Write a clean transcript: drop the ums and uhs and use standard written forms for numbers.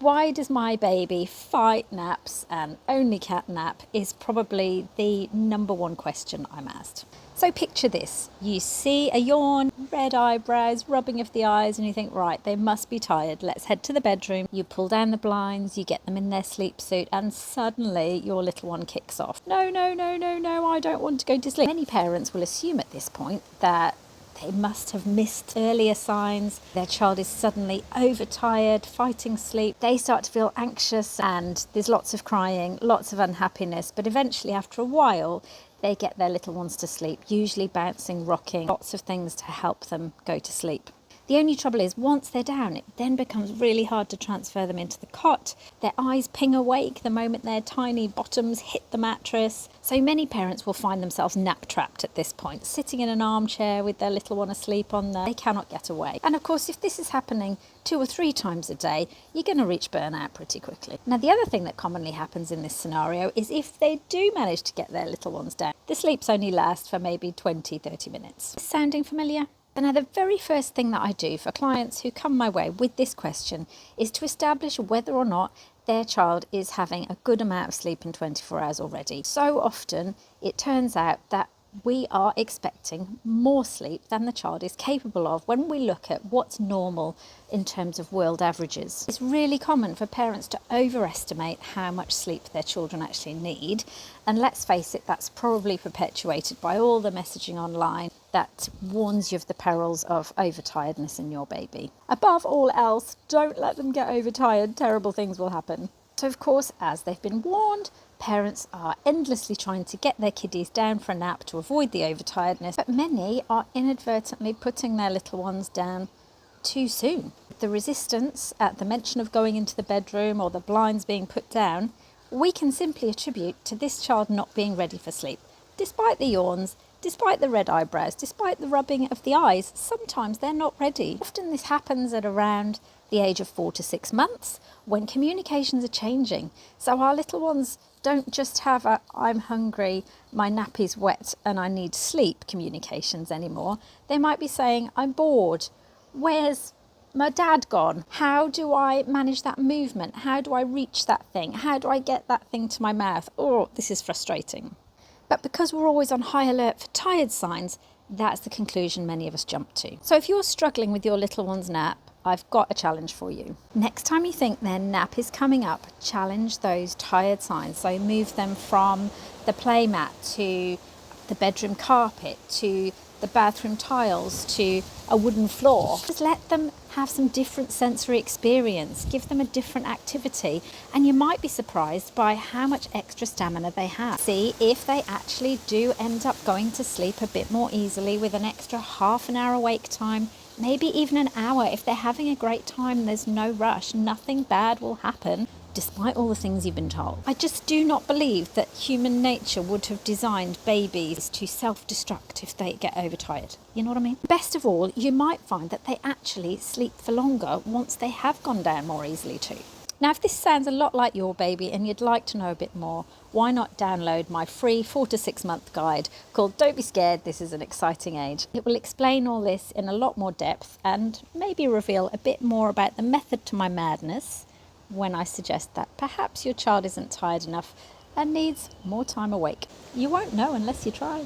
Why does my baby fight naps and only cat nap is probably the number one question I'm asked. So picture this, you see a yawn, red eyebrows, rubbing of the eyes, and you think, right, they must be tired, let's head to the bedroom. You pull down the blinds, you get them in their sleep suit, and suddenly your little one kicks off. No, I don't want to go to sleep. Many parents will assume at this point that they must have missed earlier signs. Their child is suddenly overtired, fighting sleep. They start to feel anxious and there's lots of crying, lots of unhappiness. But eventually, after a while, they get their little ones to sleep, usually bouncing, rocking, lots of things to help them go to sleep. The only trouble is once they're down, it then becomes really hard to transfer them into the cot. Their eyes ping awake the moment their tiny bottoms hit the mattress. So many parents will find themselves nap trapped at this point, sitting in an armchair with their little one asleep on there. They cannot get away. And of course, if this is happening 2 or 3 times a day, you're going to reach burnout pretty quickly. Now, the other thing that commonly happens in this scenario is if they do manage to get their little ones down, the sleeps only last for maybe 20-30 minutes. Sounding familiar? Now, the very first thing that I do for clients who come my way with this question is to establish whether or not their child is having a good amount of sleep in 24 hours already. So often it turns out that we are expecting more sleep than the child is capable of when we look at what's normal in terms of world averages. It's really common for parents to overestimate how much sleep their children actually need. And let's face it, that's probably perpetuated by all the messaging online that warns you of the perils of overtiredness in your baby. Above all else, don't let them get overtired. Terrible things will happen. So of course, as they've been warned, parents are endlessly trying to get their kiddies down for a nap to avoid the overtiredness, but many are inadvertently putting their little ones down too soon. The resistance at the mention of going into the bedroom or the blinds being put down, we can simply attribute to this child not being ready for sleep. Despite the yawns, despite the red eyebrows, despite the rubbing of the eyes, sometimes they're not ready. Often this happens at around the age of 4 to 6 months when communications are changing. So our little ones don't just have a "I'm hungry, my nappy's wet and I need sleep" communications anymore. They might be saying "I'm bored, where's my dad gone? How do I manage that movement? How do I reach that thing? How do I get that thing to my mouth? Oh, this is frustrating." But because we're always on high alert for tired signs, that's the conclusion many of us jump to. So if you're struggling with your little one's nap, I've got a challenge for you. Next time you think their nap is coming up, challenge those tired signs. So move them from the play mat to the bedroom carpet to the bathroom tiles to a wooden floor. Just let them have some different sensory experience, give them a different activity, and you might be surprised by how much extra stamina they have. See if they actually do end up going to sleep a bit more easily with an extra half an hour awake time, maybe even an hour. If they're having a great time, there's no rush, nothing bad will happen, despite all the things you've been told. I just do not believe that human nature would have designed babies to self-destruct if they get overtired. You know what I mean? Best of all, you might find that they actually sleep for longer once they have gone down more easily too. Now, if this sounds a lot like your baby and you'd like to know a bit more, why not download my free 4 to 6 month guide called "Don't Be Scared, This is an Exciting Age." It will explain all this in a lot more depth and maybe reveal a bit more about the method to my madness when I suggest that perhaps your child isn't tired enough and needs more time awake. You won't know unless you try.